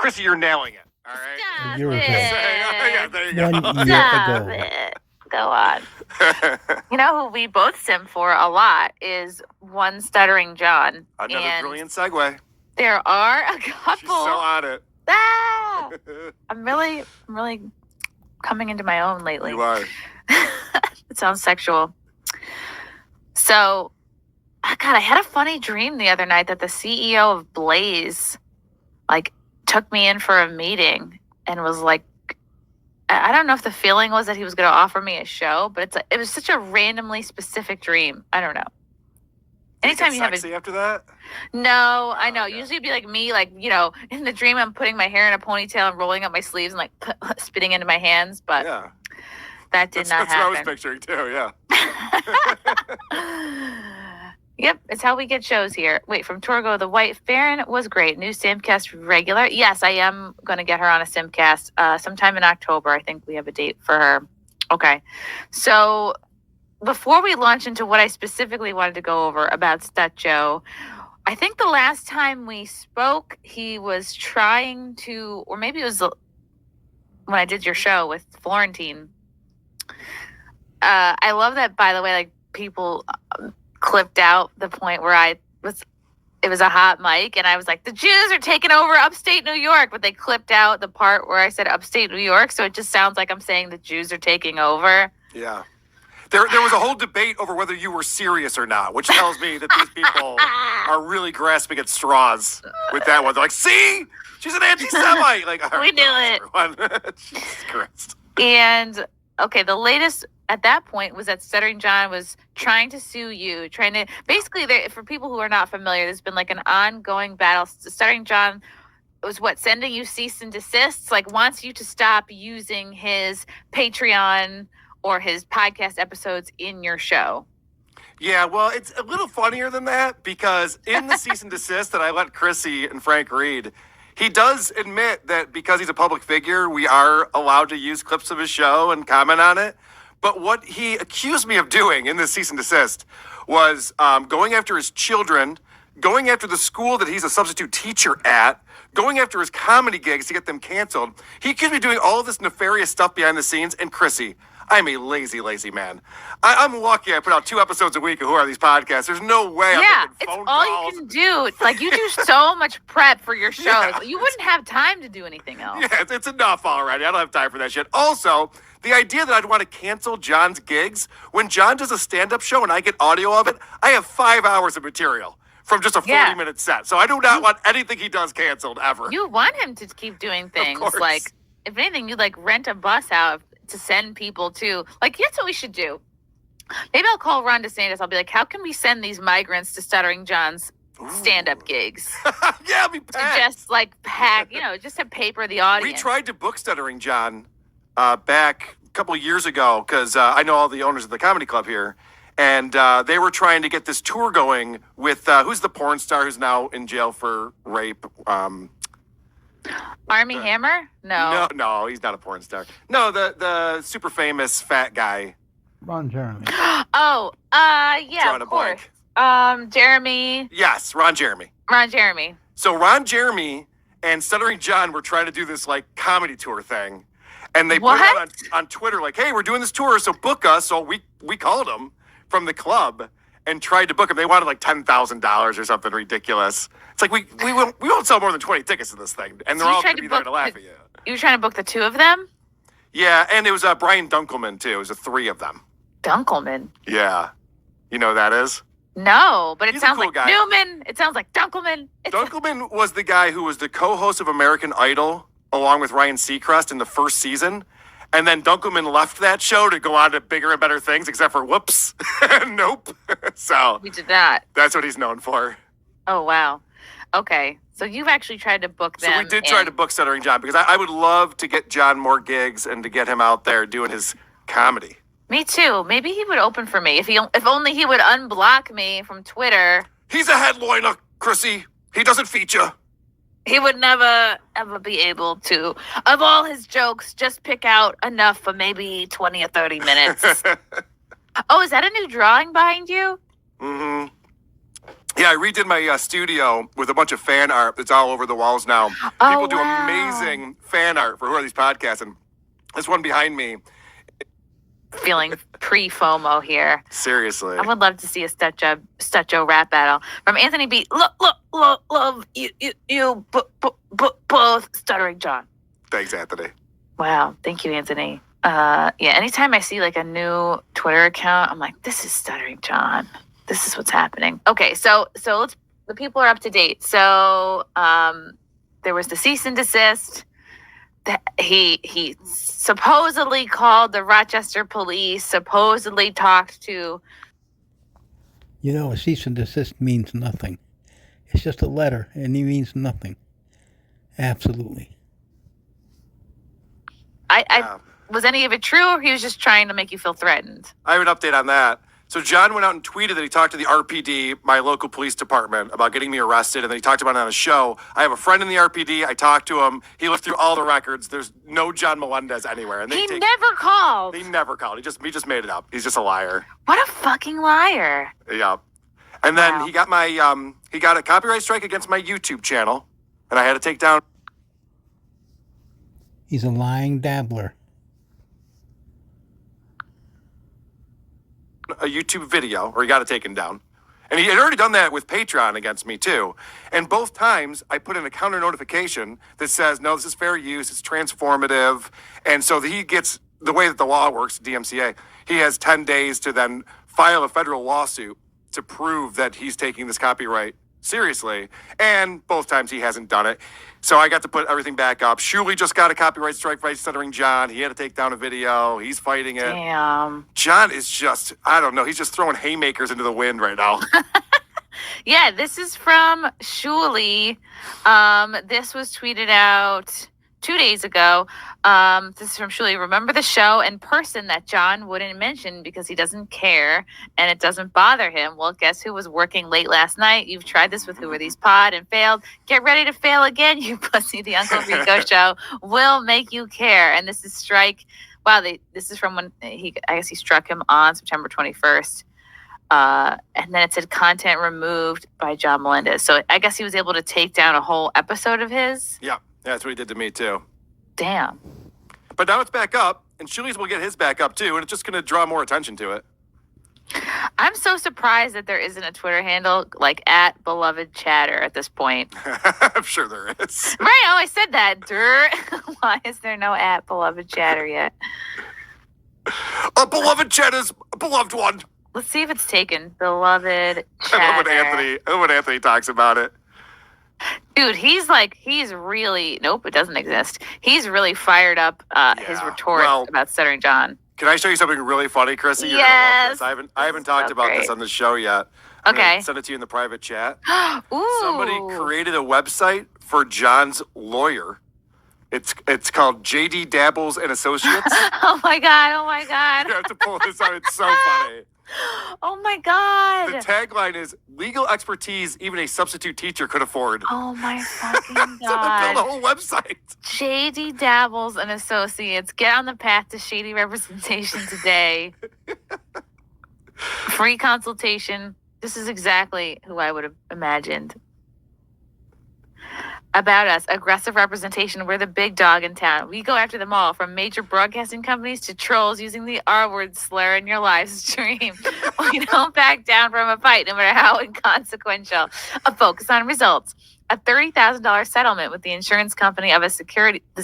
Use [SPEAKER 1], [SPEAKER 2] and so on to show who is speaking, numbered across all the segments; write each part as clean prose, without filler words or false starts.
[SPEAKER 1] Chrissy, you're nailing it. All right.
[SPEAKER 2] Stop
[SPEAKER 3] year ago.
[SPEAKER 1] Yeah, there you go.
[SPEAKER 3] 1 year
[SPEAKER 2] Stop
[SPEAKER 3] ago.
[SPEAKER 2] it. Go on. You know who we both sim for a lot is one stuttering John.
[SPEAKER 1] Another
[SPEAKER 2] and
[SPEAKER 1] brilliant segue.
[SPEAKER 2] there are a couple.
[SPEAKER 1] She's so on it.
[SPEAKER 2] Ah! I'm really coming into my own lately.
[SPEAKER 1] You are.
[SPEAKER 2] It sounds sexual. So, God, I had a funny dream the other night that the CEO of Blaze, took me in for a meeting and was like, I don't know if the feeling was that he was going to offer me a show, but it was such a randomly specific dream. I don't know. Anytime you have
[SPEAKER 1] sexy after that?
[SPEAKER 2] No, I know.
[SPEAKER 1] Okay.
[SPEAKER 2] Usually it'd be like me, in the dream, I'm putting my hair in a ponytail and rolling up my sleeves and spitting into my hands, but
[SPEAKER 1] Yeah.
[SPEAKER 2] that did not
[SPEAKER 1] That's what I was
[SPEAKER 2] happen.
[SPEAKER 1] picturing too, yeah.
[SPEAKER 2] Yep, it's how we get shows here. Wait, from Torgo, the White Farron was great. New Simcast regular. Yes, I am going to get her on a Simcast sometime in October. I think we have a date for her. Okay. So before we launch into what I specifically wanted to go over about Stut Joe, I think the last time we spoke, he was trying to, or maybe it was when I did your show with Florentine. I love that, by the way, people clipped out the point where it was a hot mic and I was like, the Jews are taking over upstate New York, but they clipped out the part where I said upstate New York, so it just sounds like I'm saying the Jews are taking over.
[SPEAKER 1] Yeah. There was a whole debate over whether you were serious or not, which tells me that these people are really grasping at straws with that one. They're like, see? She's an anti-Semite.
[SPEAKER 2] We knew it.
[SPEAKER 1] Jesus Christ.
[SPEAKER 2] And, okay, the latest at that point was that Stuttering John was trying to sue you, basically, for people who are not familiar, there's been an ongoing battle. Stuttering John was sending you cease and desists, wants you to stop using his Patreon or his podcast episodes in your show.
[SPEAKER 1] Yeah, well, it's a little funnier than that because in the cease and desist that I let Chrissy and Frank read, he does admit that because he's a public figure, we are allowed to use clips of his show and comment on it. But what he accused me of doing in this cease and desist was going after his children, going after the school that he's a substitute teacher at, going after his comedy gigs to get them canceled. He accused me of doing all of this nefarious stuff behind the scenes. And Chrissy, I'm a lazy, lazy man. I'm lucky I put out 2 episodes a week of Who Are These Podcasts. There's no way I'm making phone calls.
[SPEAKER 2] All you can do. You do so much prep for your shows. Yeah. You wouldn't have time to do anything else.
[SPEAKER 1] Yeah, it's enough already. I don't have time for that shit. Also, the idea that I'd want to cancel John's gigs, when John does a stand-up show and I get audio of it, I have 5 hours of material from just a 40-minute set. So I do not want anything he does canceled ever.
[SPEAKER 2] You want him to keep doing things.
[SPEAKER 1] Of course.
[SPEAKER 2] If anything, you rent a bus out to send people to. That's what we should do. Maybe I'll call Ron DeSantis. I'll be like, how can we send these migrants to Stuttering John's stand-up gigs?
[SPEAKER 1] Yeah, be packed.
[SPEAKER 2] To just pack, just to paper the audience.
[SPEAKER 1] We tried to book Stuttering John back a couple of years ago because I know all the owners of the comedy club here, and they were trying to get this tour going with who's the porn star who's now in jail for rape.
[SPEAKER 2] Army Hammer?
[SPEAKER 1] No, he's not a porn star. No, the super famous fat guy.
[SPEAKER 3] Ron Jeremy.
[SPEAKER 2] Oh, yeah,
[SPEAKER 1] Drawing
[SPEAKER 2] of
[SPEAKER 1] a
[SPEAKER 2] course.
[SPEAKER 1] blank.
[SPEAKER 2] Jeremy.
[SPEAKER 1] Yes, Ron Jeremy. So Ron Jeremy and Stuttering John were trying to do this comedy tour thing. And they put it out on Twitter hey, we're doing this tour, so book us. So we called them from the club and tried to book them. They wanted $10,000 or something ridiculous. It's we won't sell more than 20 tickets to this thing. And they're all going to be there to laugh at you.
[SPEAKER 2] You were trying to book the 2 of them?
[SPEAKER 1] Yeah, and it was Brian Dunkelman, too. It was the 3 of them.
[SPEAKER 2] Dunkelman?
[SPEAKER 1] Yeah. You know who that is?
[SPEAKER 2] No, but
[SPEAKER 1] He's
[SPEAKER 2] sounds
[SPEAKER 1] a cool
[SPEAKER 2] like
[SPEAKER 1] guy.
[SPEAKER 2] Newman. It sounds like Dunkelman.
[SPEAKER 1] Dunkelman was the guy who was the co-host of American Idol along with Ryan Seacrest in the first season. And then Dunkelman left that show to go on to bigger and better things, except for whoops. Nope. So
[SPEAKER 2] we did that.
[SPEAKER 1] That's what he's known for.
[SPEAKER 2] Oh, wow. Okay. So you've actually tried to book them.
[SPEAKER 1] So we did try to book Stuttering John because I would love to get John more gigs and to get him out there doing his comedy.
[SPEAKER 2] Me too. Maybe he would open for me if only he would unblock me from Twitter.
[SPEAKER 1] He's a headliner, Chrissy. He doesn't feature.
[SPEAKER 2] He would never, ever be able to, of all his jokes, just pick out enough for maybe 20 or 30 minutes. Oh, is that a new drawing behind you?
[SPEAKER 1] Mm-hmm. Yeah, I redid my studio with a bunch of fan art that's all over the walls now. People do amazing fan art for who are these podcasts, and this one behind me.
[SPEAKER 2] Feeling pre-FOMO here.
[SPEAKER 1] Seriously.
[SPEAKER 2] I would love to see a Stutcho rap battle from Anthony B. Love you both, Stuttering John.
[SPEAKER 1] Thanks, Anthony.
[SPEAKER 2] Wow, thank you, Anthony. Yeah, anytime I see like a new Twitter account, I'm like, this is Stuttering John. This is what's happening. Okay, so the people are up to date. So there was the cease and desist. He supposedly called the Rochester police, supposedly talked to...
[SPEAKER 3] A cease and desist means nothing. It's just a letter, and it means nothing. Absolutely.
[SPEAKER 2] Was any of it true, or he was just trying to make you feel threatened?
[SPEAKER 1] I have an update on that. So John went out and tweeted that he talked to the RPD, my local police department, about getting me arrested, and then he talked about it on a show. I have a friend in the RPD. I talked to him. He looked through all the records. There's no John Melendez anywhere. And
[SPEAKER 2] he never called.
[SPEAKER 1] He never called. He just made it up. He's just a liar.
[SPEAKER 2] What a fucking liar.
[SPEAKER 1] Yeah. And then he got a copyright strike against my YouTube channel, and I had to take down.
[SPEAKER 3] He's a lying dabbler.
[SPEAKER 1] A YouTube video, or he got it taken down. And he had already done that with Patreon against me too. And both times I put in a counter notification that says, no, this is fair use, it's transformative. And so he gets, the way that the law works, DMCA, he has 10 days to then file a federal lawsuit to prove that he's taking this copyright seriously. And both times he hasn't done it. So I got to put everything back up. Shuley just got a copyright strike by Stuttering John. He had to take down a video. He's fighting it.
[SPEAKER 2] Damn.
[SPEAKER 1] John is just, I don't know, he's just throwing haymakers into the wind right now.
[SPEAKER 2] Yeah, this is from Shuley. This was tweeted out 2 days ago. This is from Shuley. Remember the show in person that John wouldn't mention because he doesn't care and it doesn't bother him? Well, guess who was working late last night? You've tried this with Who Are These Pod and failed. Get ready to fail again, you pussy. The Uncle Rico show will make you care. And this is strike. Wow, this is from when I guess he struck him on September 21st. And then it said content removed by John Melendez. So I guess he was able to take down a whole episode of his.
[SPEAKER 1] Yeah, that's what he did to me too.
[SPEAKER 2] Damn.
[SPEAKER 1] But now it's back up, and Shuley's will get his back up too, and it's just going to draw more attention to it.
[SPEAKER 2] I'm so surprised that there isn't a Twitter handle like @belovedchatter at this point.
[SPEAKER 1] I'm sure there is.
[SPEAKER 2] Right? Oh, I said that. Why is there no @belovedchatter yet?
[SPEAKER 1] A beloved chatter's a beloved one.
[SPEAKER 2] Let's see if it's taken. Beloved chatter.
[SPEAKER 1] I love when Anthony talks about it.
[SPEAKER 2] Dude, he's really, nope, it doesn't exist. He's really fired up his rhetoric about Stuttering John.
[SPEAKER 1] Can I show you something really funny, Chrissy? You're
[SPEAKER 2] Yes.
[SPEAKER 1] gonna love this. I haven't talked about this on the show yet. I'm gonna send it to you in the private chat.
[SPEAKER 2] Ooh.
[SPEAKER 1] Somebody created a website for John's lawyer. It's called JD Dabbles and Associates.
[SPEAKER 2] Oh my god.
[SPEAKER 1] You have to pull this out. It's so funny.
[SPEAKER 2] Oh my god.
[SPEAKER 1] The tagline is legal expertise even a substitute teacher could afford.
[SPEAKER 2] Oh my fucking
[SPEAKER 1] So they built
[SPEAKER 2] god.
[SPEAKER 1] a whole website.
[SPEAKER 2] JD Dabbles and Associates. Get on the path to shady representation today. Free consultation. This is exactly who I would have imagined. About us, aggressive representation. We're the big dog in town. We go after them all, from major broadcasting companies to trolls using the R-word slur in your live stream. We don't back down from a fight, no matter how inconsequential. A focus on results. A $30,000 settlement with the insurance company of the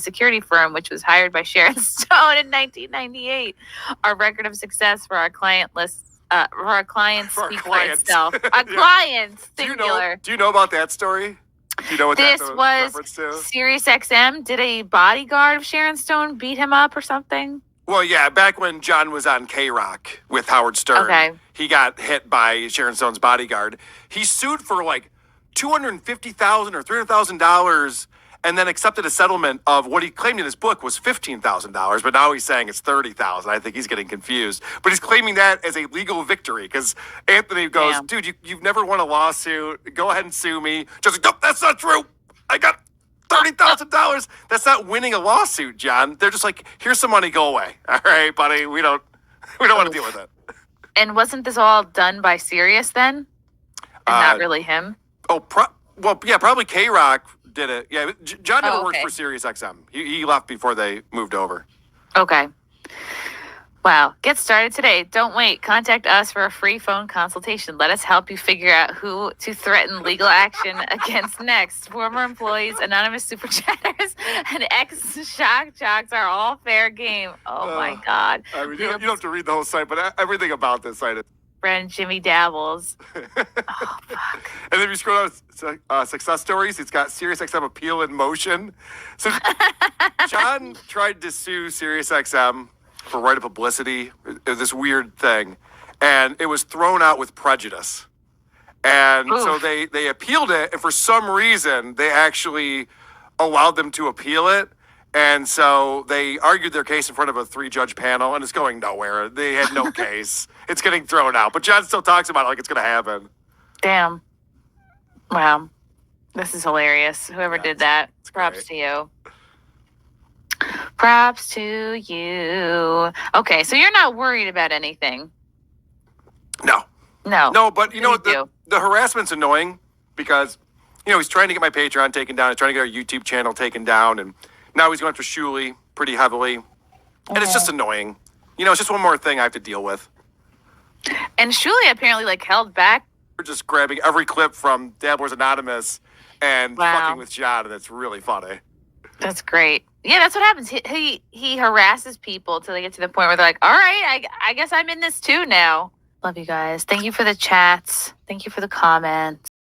[SPEAKER 2] security firm, which was hired by Sharon Stone in 1998. Our record of success for our client list. For our clients, speak for itself. Our clients, singular.
[SPEAKER 1] Do you know about that story? Do you know what
[SPEAKER 2] this
[SPEAKER 1] that's a
[SPEAKER 2] was?
[SPEAKER 1] reference to?
[SPEAKER 2] Sirius XM. Did a bodyguard of Sharon Stone beat him up or something?
[SPEAKER 1] Well, yeah, back when John was on K-Rock with Howard Stern, he got hit by Sharon Stone's bodyguard. He sued for like $250,000 or $300,000 and then accepted a settlement of what he claimed in his book was $15,000, but now he's saying it's $30,000. I think he's getting confused. But he's claiming that as a legal victory because Anthony goes, dude, you've never won a lawsuit. Go ahead and sue me. Just like, nope, that's not true. I got $30,000. That's not winning a lawsuit, John. They're just like, here's some money, go away. All right, buddy, we don't want to deal with it.
[SPEAKER 2] And wasn't this all done by Sirius then? And not really him?
[SPEAKER 1] Probably K-Rock did it. Yeah, John never worked
[SPEAKER 2] okay.
[SPEAKER 1] for Sirius XM. He left before they moved over.
[SPEAKER 2] Okay. Wow. Get started today. Don't wait. Contact us for a free phone consultation. Let us help you figure out who to threaten legal action against next. Former employees, anonymous super chatters, and ex-shock jocks are all fair game. Oh, my God.
[SPEAKER 1] I mean, you don't have to read the whole site, but everything about this site is...
[SPEAKER 2] Friend Jimmy Dabbles. Oh, fuck.
[SPEAKER 1] And then if you scroll down success stories, it's got SiriusXM appeal in motion. So John tried to sue SiriusXM for right of publicity, this weird thing, and it was thrown out with prejudice. And so they appealed it, and for some reason, they actually allowed them to appeal it. And so they argued their case in front of a 3-judge panel, and it's going nowhere. They had no case. It's getting thrown out. But John still talks about it like it's going to happen.
[SPEAKER 2] Damn. Wow. This is hilarious. Whoever did that, props to you. Props to you. Okay, so you're not worried about anything.
[SPEAKER 1] No, but you know what? The harassment's annoying because, he's trying to get my Patreon taken down. He's trying to get our YouTube channel taken down. And now he's going after Shuli pretty heavily. And it's just annoying. It's just one more thing I have to deal with.
[SPEAKER 2] And Shuli apparently held back.
[SPEAKER 1] We're just grabbing every clip from Dabblers Anonymous and fucking with John, and it's really funny.
[SPEAKER 2] That's great. Yeah, that's what happens. He harasses people till they get to the point where they're like, all right, I guess I'm in this too now. Love you guys. Thank you for the chats. Thank you for the comments.